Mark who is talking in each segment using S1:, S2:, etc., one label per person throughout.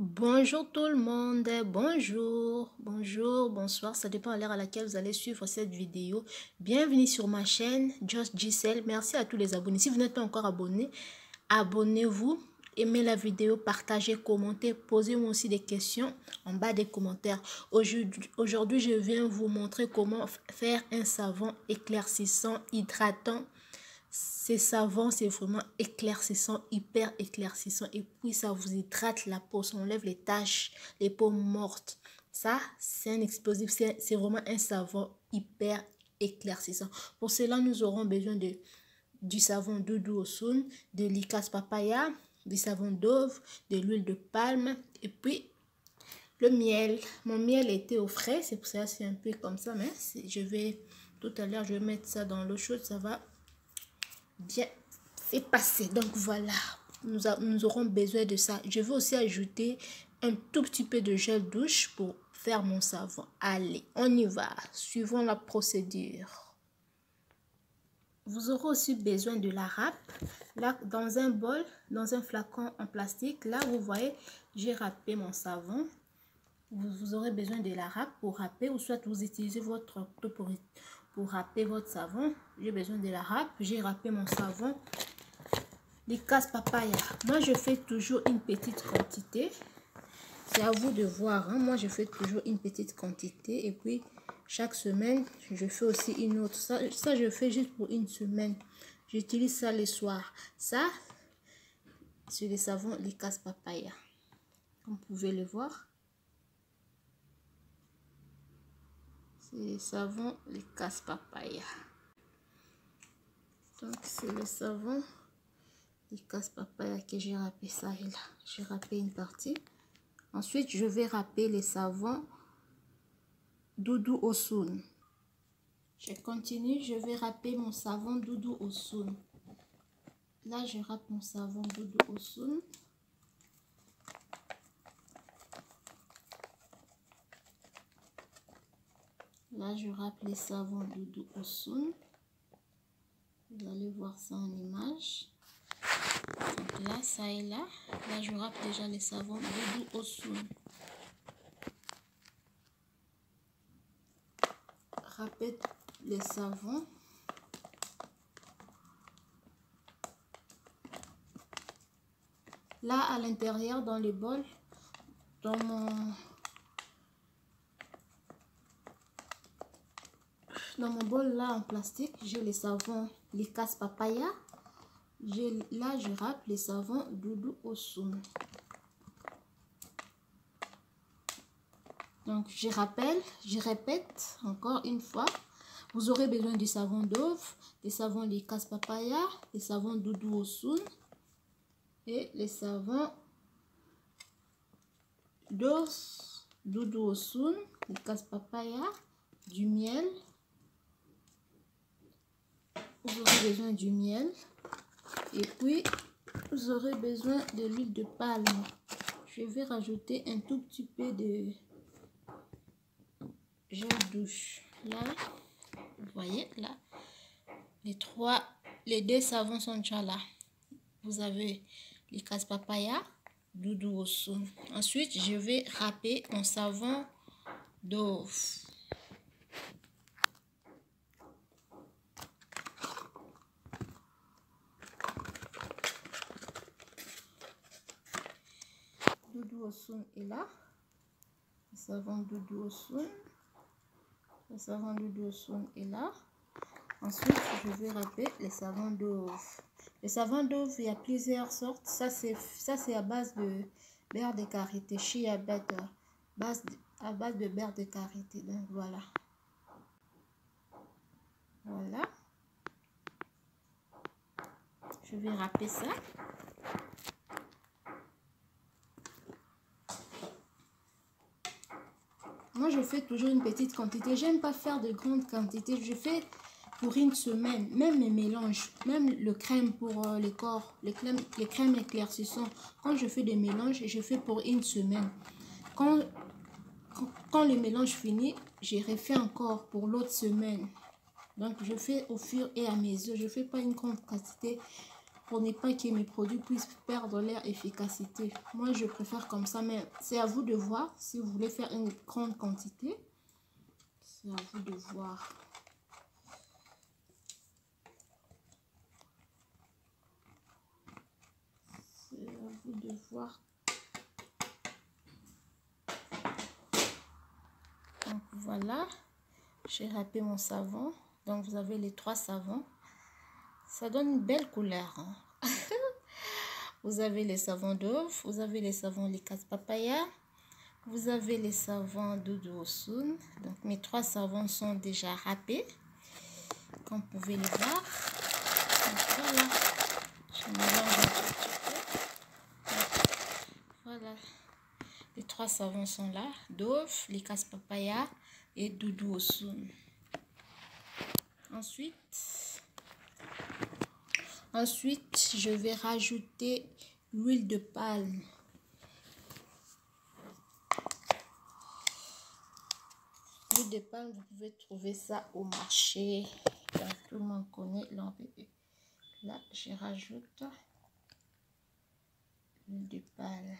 S1: Bonjour tout le monde, bonjour, bonsoir, ça dépend de l'heure à laquelle vous allez suivre cette vidéo. Bienvenue sur ma chaîne Just Giselle. Merci à tous les abonnés. Si vous n'êtes pas encore abonné, abonnez-vous, aimez la vidéo, partagez, commentez, posez-moi aussi des questions en bas des commentaires. Aujourd'hui, je viens vous montrer comment faire un savon éclaircissant, hydratant. Ces savons, c'est vraiment éclaircissant, hyper éclaircissant. Et puis, ça vous hydrate la peau, ça enlève les taches, les peaux mortes. Ça, c'est un explosif, c'est vraiment un savon hyper éclaircissant. Pour cela, nous aurons besoin du savon Doudou Osun, de l'Icas Papaya, du savon Dove, de l'huile de palme et puis le miel. Mon miel était au frais, c'est pour ça que c'est un peu comme ça, mais tout à l'heure, je vais mettre ça dans l'eau chaude, ça va bien, c'est passé. Donc voilà, nous aurons besoin de ça. Je vais aussi ajouter un tout petit peu de gel douche pour faire mon savon. Allez, on y va, suivons la procédure. Vous aurez aussi besoin de la râpe. Là, dans un bol, dans un flacon en plastique, là vous voyez, j'ai râpé mon savon. Vous aurez besoin de la râpe pour râper, ou soit vous utilisez votre couteau pour râper votre savon. J'ai besoin de la râpe. J'ai râpé mon savon. L'Icas Papaya. Moi, je fais toujours une petite quantité. C'est à vous de voir. Hein? Moi, je fais toujours une petite quantité. Et puis, chaque semaine, je fais aussi une autre. Ça je fais juste pour une semaine. J'utilise ça le soir. Ça, c'est le savon l'Icas Papaya. Comme vous pouvez le voir. C'est le savon l'Icas Papaya. Donc, c'est le savon l'Icas Papaya que j'ai râpé ça et là. J'ai râpé une partie. Ensuite, je vais râper les savons Doudou Osun. Je continue, je vais râper mon savon Doudou Osun. Là, je râpe mon savon Doudou Osun. Là, je râpe les savons Doudou Osun. Vous allez voir ça en image. Donc là, ça et là. Là, je râpe déjà les savons Doudou Osun. Râpez les savons. Là, à l'intérieur, dans le bol, dans mon bol là en plastique, j'ai les savons l'Icas Papaya. Là, je râpe les savons Doudou Osun. Donc, je répète encore une fois. Vous aurez besoin du savon Dove, des savons l'Icas Papaya, des savons Doudou Osun et les savons Dove, Doudou Osun, l'Icas Papaya, du miel. Vous aurez besoin du miel. Et puis, vous aurez besoin de l'huile de palme. Je vais rajouter un tout petit peu de gel douche. Là, vous voyez, là, les deux savons sont déjà là. Vous avez l'Icas Papaya, Doudou Osun. Ensuite, je vais râper mon savon Dove. Doudou Osun est là. Le savon Doudou Osun. Le savon Doudou Osun est là. Ensuite, je vais râper les savons Dove. Le savon Dove, il y a plusieurs sortes. Ça, c'est à base de beurre de karité, shea butter, à base de beurre de karité. Donc, voilà. Voilà. Je vais râper ça. Moi, je fais toujours une petite quantité. J'aime pas faire de grandes quantités. Je fais pour une semaine. Même mes mélanges, même le crème pour les corps, les crèmes éclaircissantes. Quand je fais des mélanges, je fais pour une semaine. Quand le mélange finit, je refais encore pour l'autre semaine. Donc, je fais au fur et à mesure. Je fais pas une grande quantité pour ne pas que mes produits puissent perdre leur efficacité. Moi, je préfère comme ça, mais c'est à vous de voir. Si vous voulez faire une grande quantité, c'est à vous de voir. C'est à vous de voir. Donc voilà, j'ai râpé mon savon. Donc vous avez les 3 savons. Ça donne une belle couleur. Hein? Vous avez les savons d'œuf, vous avez les savons Likas Papaya, vous avez les savons Doudou Osun. Donc mes 3 savons sont déjà râpés, comme vous pouvez les voir. Donc, voilà, je mélange un petit peu. Voilà, les 3 savons sont là, d'œuf, Likas Papaya et Doudou Osun. Ensuite, je vais rajouter l'huile de palme. L'huile de palme, vous pouvez trouver ça au marché. Donc, tout le monde connaît l'embébé. Là, je rajoute l'huile de palme.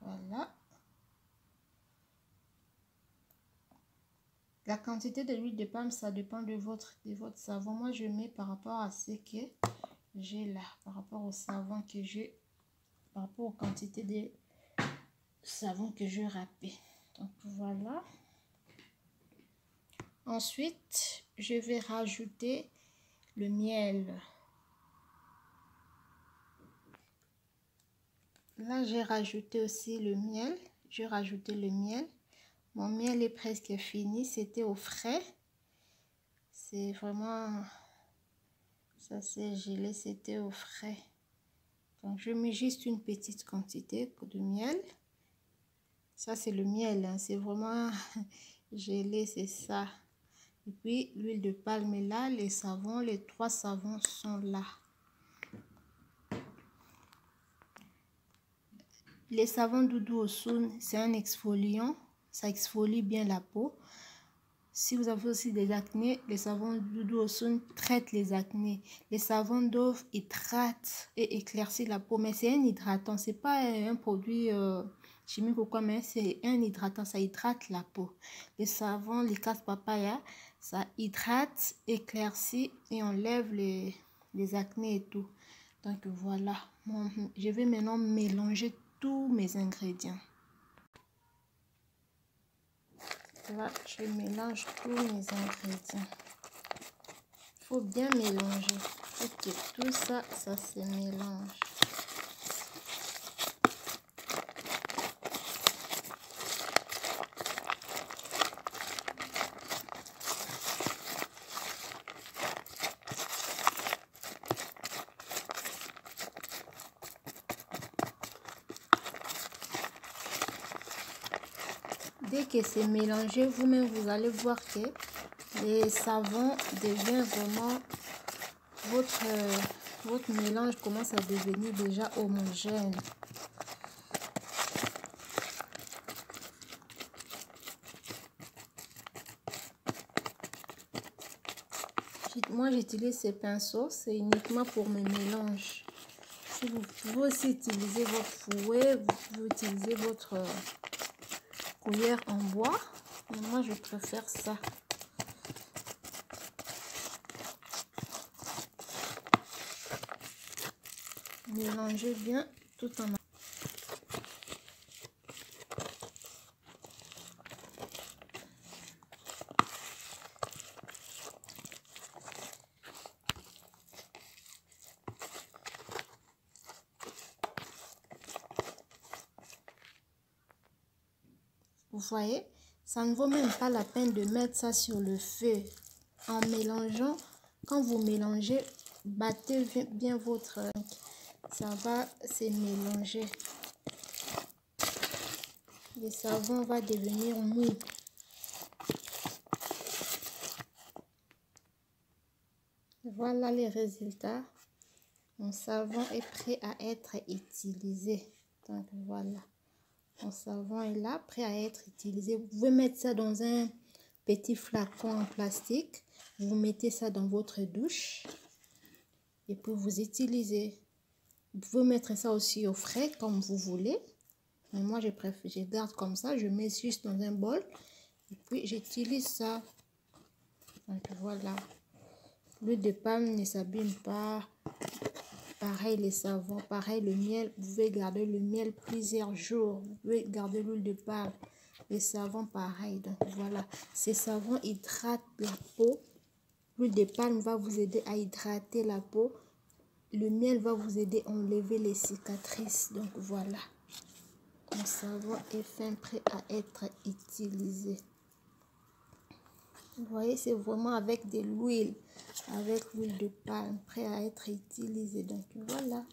S1: Voilà. La quantité de l'huile de palme, ça dépend de votre savon. Moi, je mets par rapport à ce que j'ai là, par rapport au savon que j'ai, par rapport aux quantités de savon que je râpé. Donc voilà. Ensuite, je vais rajouter le miel. Là, j'ai rajouté aussi le miel. J'ai rajouté le miel. Mon miel est presque fini. C'était au frais. C'est vraiment... Ça s'est gelé. C'était au frais. Donc, je mets juste une petite quantité de miel. Ça, c'est le miel. Hein. C'est vraiment gelé. C'est ça. Et puis, l'huile de palme est là. Les savons, les 3 savons sont là. Les savons Doudou Osun, c'est un exfoliant. Ça exfolie bien la peau. Si vous avez aussi des acnés, les savons Doudou Osun traitent les acnés. Les savons d'œuf hydratent et éclaircissent la peau. Mais c'est un hydratant. C'est pas un produit chimique ou quoi, mais c'est un hydratant. Ça hydrate la peau. Les savons Likas Papaya, ça hydrate, éclaircit et enlève les acnés et tout. Donc voilà. Je vais maintenant mélanger tous mes ingrédients. Là, je mélange tous mes ingrédients. Il faut bien mélanger. Il faut que tout ça, ça se mélange. Dès que c'est mélangé, vous-même, vous allez voir que les savons deviennent vraiment... Votre mélange commence à devenir déjà homogène. Moi, j'utilise ces pinceaux. C'est uniquement pour mes mélanges. Si vous pouvez aussi utiliser votre fouet, vous pouvez utiliser votre... cuillère en bois, mais moi je préfère ça. Mélangez bien tout en... Vous voyez, ça ne vaut même pas la peine de mettre ça sur le feu. En mélangeant, quand vous mélangez, battez bien votre... Ça va se mélanger. Le savon va devenir mou. Voilà les résultats. Mon savon est prêt à être utilisé. Donc voilà. Mon savon est là, prêt à être utilisé. Vous pouvez mettre ça dans un petit flacon en plastique. Vous mettez ça dans votre douche et puis vous utilisez. Vous pouvez mettre ça aussi au frais comme vous voulez. Mais moi, je garde comme ça. Je mets juste dans un bol. Et puis, j'utilise ça. Donc, voilà. L'huile de palme ne s'abîme pas. Pareil, les savons. Pareil, le miel. Vous pouvez garder le miel plusieurs jours. Vous pouvez garder l'huile de palme. Les savons, pareil. Donc, voilà. Ces savons hydratent la peau. L'huile de palme va vous aider à hydrater la peau. Le miel va vous aider à enlever les cicatrices. Donc, voilà. Mon savon est fin, prêt à être utilisé. Vous voyez, c'est vraiment avec de l'huile, avec l'huile de palme, prêt à être utilisé. Donc voilà.